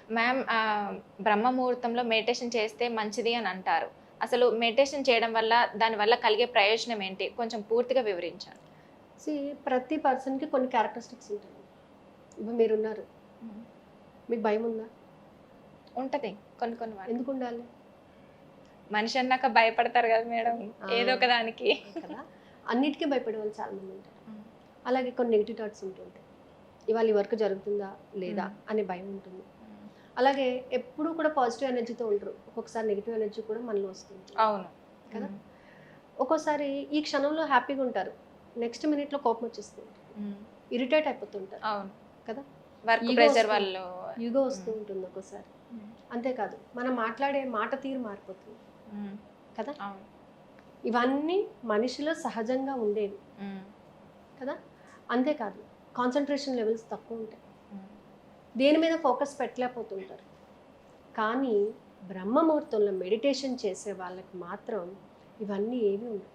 Ma'am బ్రహ్మ ముహూర్తంలో meditation చేస్తే మంచిది అని అంటారు. అసలు మెడిటేషన్ చేయడం వల్ల దానివల్ల కలిగే ప్రయోజనం ఏంటి? కొంచెం పూర్తిగా వివరించండి. సీ ప్రతి పర్సన్‌కి కొన్ని క్యారెక్టరిస్టిక్స్ ఉంటాయి. ఇప్పుడు మీరున్నారు. హ్మ్. మీకు భయముందా? ఉంటది. కొన్ని కొన్ని వాటికి. ఎందుకుండాలి? మనిషి అన్నాక భయపడతారు గదా మేడం! ఆ! ఏదో ఒక దానికి. కదా! అన్నిటికి భయపడే వాళ్ళు చాలా మందుంటారు. హ్మ్. అలాగే కొన్ని నెగెటివ్ థాట్స్ ఉంటూ ఉంటాయి. ఇవాళ ఈ వర్క్ జరుగుతుందా? లేదా? హ్మ్. అనే భయం ఉంటుంది. హ్మ్. అలాగే ఎప్పుడూ కూడా పాజిటివ్ ఎనర్జీతో ఉండరు. ఒక్కొక్కసారి నెగెటివ్ ఎనర్జీ కూడా మనలో వస్తుంది. అవును. కదా! హ్మ్. ఒక్కోసారి ఈ క్షణంలో హ్యాపీగా ఉంటారు. నెక్స్ట్ మినిట్‌లో కోపం వచ్చేస్తుంది. హ్మ్. ఇరిటేట్ అయిపోతుంటారు. అవును. కదా! వర్క్ ఈగో ప్రెషర్ వస్తూ వల్లో ఈగో వస్తూ హ్మ్. ఉంటుంది ఒక్కోసారి. హ్మ్. అంతేకాదు మనం మాట్లాడే మాట తీరు మారిపోతుంది. హ్మ్. కదా! అవును. ఇవన్నీ మనిషిలో సహజంగా ఉండేవి. హ్మ్. కదా! అంతేకాదు కాన్సంట్రేషన్ లెవెల్స్ తక్కువ ఉంటాయి. హ్మ్. దేని మీద ఫోకస్ పెట్టలేకపోతుంటారు. కానీ బ్రహ్మ ముహూర్తంలో మెడిటేషన్ చేసే వాళ్ళకి మాత్రం ఇవన్నీ ఏమీ ఉండవు.